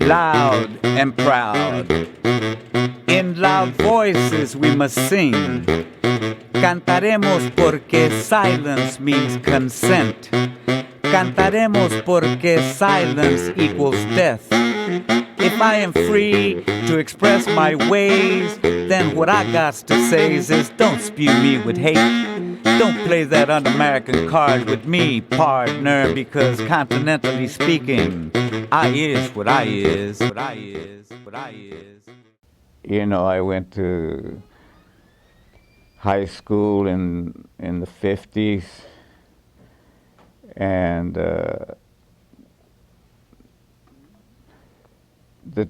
loud and proud. In loud voices we must sing. Cantaremos porque silence means consent. Cantaremos porque silence equals death. If I am free to express my ways, then what I got to say is don't spew me with hate. Don't play that un-American card with me, partner, because continentally speaking, I is what I is, what I is, what I is. You know, I went to high school in the 50s, and the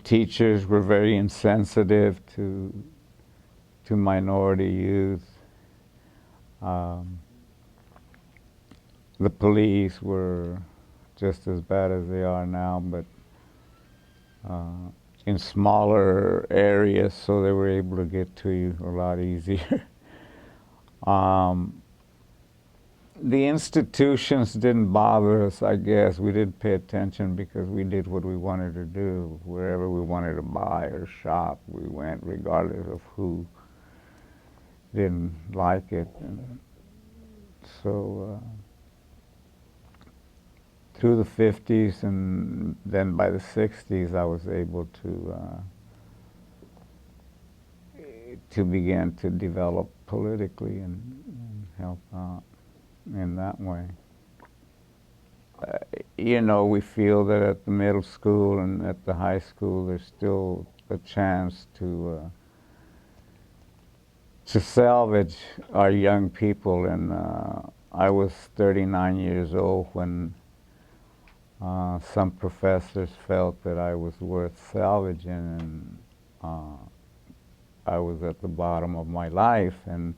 teachers were very insensitive to minority youth. The police were just as bad as they are now, but in smaller areas, so they were able to get to you a lot easier. The institutions didn't bother us, I guess. We didn't pay attention because we did what we wanted to do. Wherever we wanted to buy or shop, we went regardless of who didn't like it. And so through the 50s and then by the 60s, I was able to begin to develop politically and help out in that way. You know, we feel that at the middle school and at the high school, there's still a chance to salvage our young people. And I was 39 years old when some professors felt that I was worth salvaging, and I was at the bottom of my life, and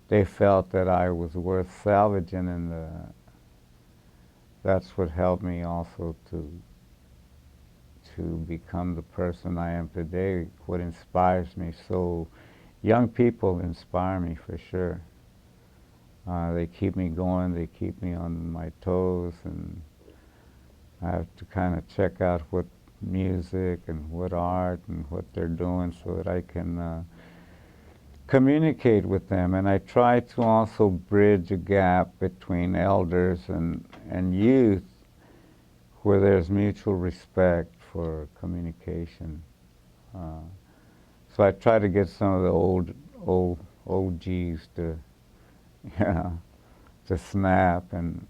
they felt that I was worth salvaging, and that's what helped me also to become the person I am today, what inspires me. So young people inspire me for sure. They keep me going, they keep me on my toes, and I have to kind of check out what music and what art and what they're doing so that I can communicate with them. And I try to also bridge a gap between elders and youth where there's mutual respect for communication. So I try to get some of the old OGs to, to snap and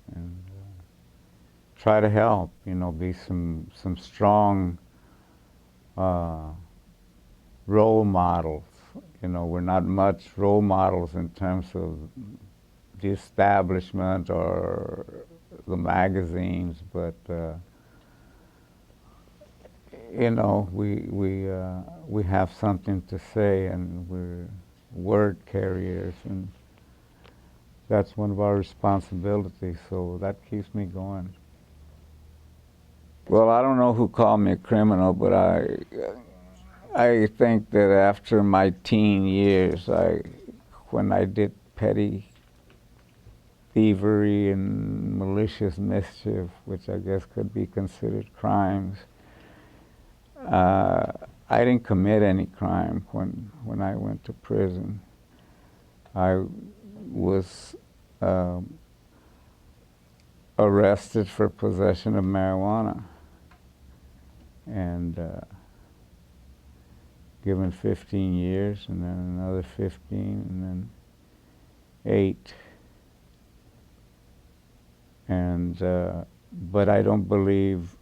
try to help, you know, be some strong role models. You know, we're not much role models in terms of the establishment or the magazines, but you know, we have something to say, and we're word carriers, and that's one of our responsibilities. So that keeps me going. Well, I don't know who called me a criminal, but I think that after my teen years, when I did petty thievery and malicious mischief, which I guess could be considered crimes, I didn't commit any crime when I went to prison. I was arrested for possession of marijuana and given 15 years, and then another 15, and then 8. And but I don't believe,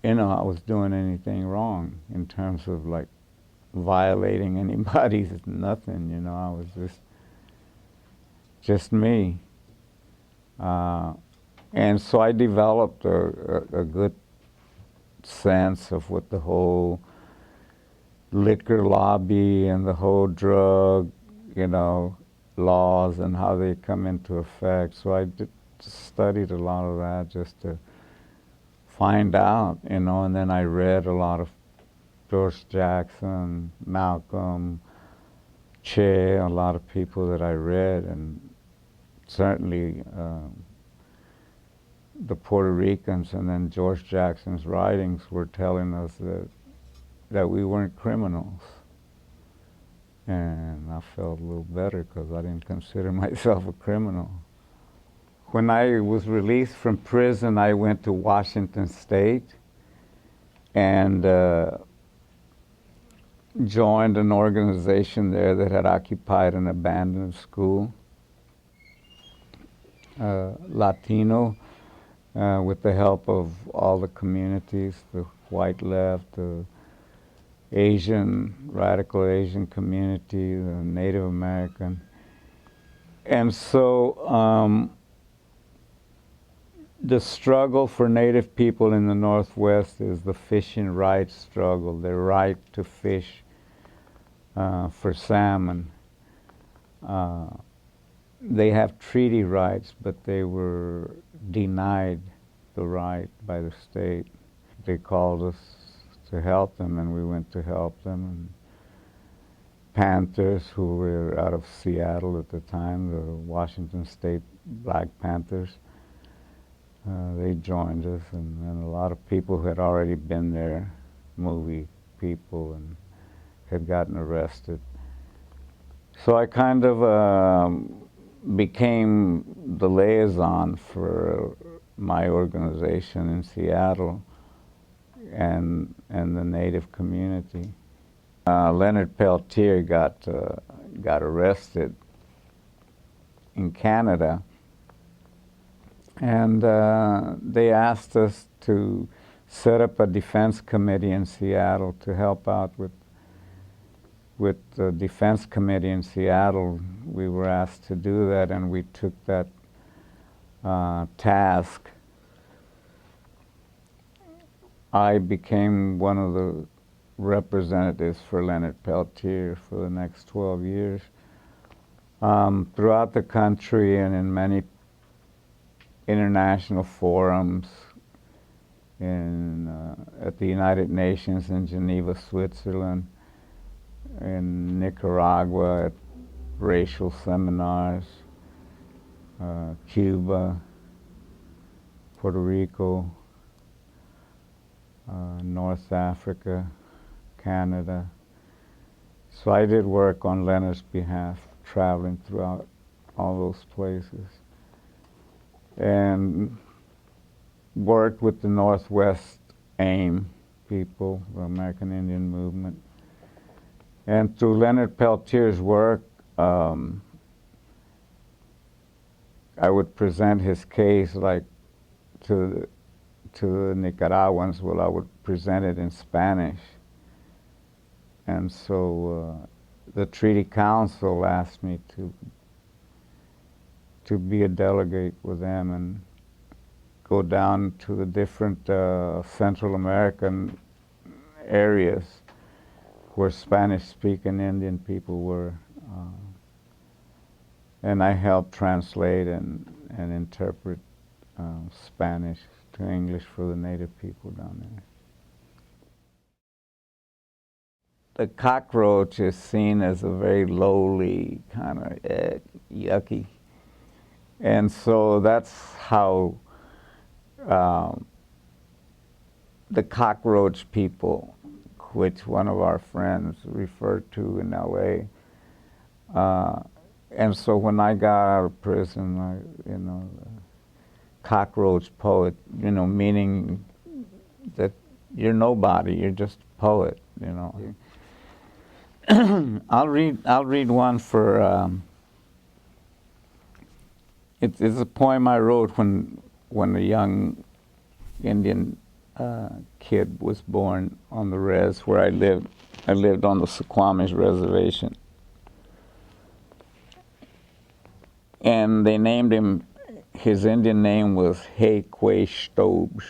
you know, I was doing anything wrong in terms of like violating anybody's nothing. You know, I was just me. And so I developed a good sense of what the whole liquor lobby and the whole drug, you know, laws and how they come into effect. So I studied a lot of that just to find out, you know, and then I read a lot of George Jackson, Malcolm, Che, a lot of people that I read, and certainly the Puerto Ricans, and then George Jackson's writings were telling us that we weren't criminals. And I felt a little better because I didn't consider myself a criminal. When I was released from prison, I went to Washington State and joined an organization there that had occupied an abandoned school, Latino, with the help of all the communities, the white left, the Asian, radical Asian community, the Native American. And so the struggle for Native people in the Northwest is the fishing rights struggle, their right to fish for salmon. They have treaty rights, but they were denied the right by the state. They called us to help them, and we went to help them. And Panthers, who were out of Seattle at the time, the Washington State Black Panthers, they joined us, and a lot of people who had already been there, movie people, and had gotten arrested. So I kind of became the liaison for my organization in Seattle and the Native community. Leonard Peltier got arrested in Canada, and they asked us to set up a defense committee in Seattle to help out with the defense committee in Seattle. We were asked to do that, and we took that task. I became one of the representatives for Leonard Peltier for the next 12 years. Throughout the country and in many international forums, at the United Nations in Geneva, Switzerland, in Nicaragua at racial seminars, Cuba, Puerto Rico, North Africa, Canada. So I did work on Leonard's behalf, traveling throughout all those places, and worked with the Northwest AIM people, the American Indian Movement. And through Leonard Peltier's work, I would present his case like to the Nicaraguans. Well, I would present it in Spanish. And so the Treaty Council asked me to be a delegate with them and go down to the different Central American areas where Spanish-speaking Indian people were. And I helped translate and interpret Spanish to English for the native people down there. The cockroach is seen as a very lowly, kind of yucky. And so that's how the cockroach people, which one of our friends referred to in LA. And so when I got out of prison, cockroach poet, meaning that you're nobody, you're just a poet, I'll read one for, it's a poem I wrote when a young Indian kid was born on the res where I lived. I lived on the Suquamish reservation. And they named him, his Indian name was Hey Kwe Stobes.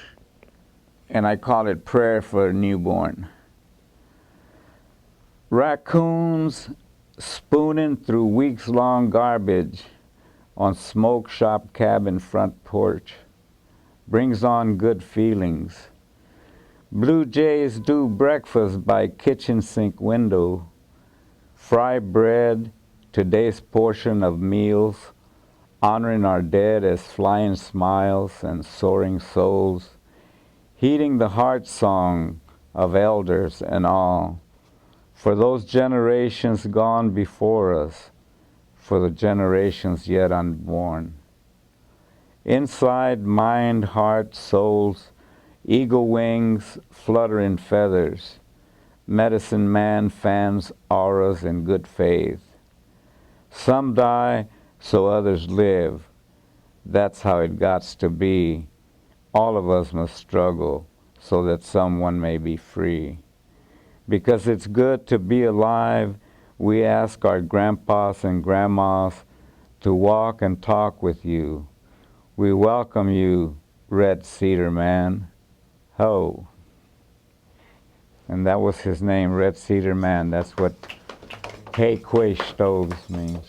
And I called it Prayer for a Newborn. Raccoons spooning through weeks-long garbage on smoke shop cabin front porch brings on good feelings. Blue jays do breakfast by kitchen sink window, fry bread, today's portion of meals, honoring our dead as flying smiles and soaring souls, heeding the heart song of elders and all, for those generations gone before us, for the generations yet unborn. Inside mind, heart, souls, eagle wings, fluttering feathers, medicine man fans auras in good faith. Some die so others live. That's how it gots to be. All of us must struggle so that someone may be free. Because it's good to be alive, we ask our grandpas and grandmas to walk and talk with you. We welcome you, Red Cedar Man. Ho. And that was his name, Red Cedar Man. That's what Hey Quay Stoves means.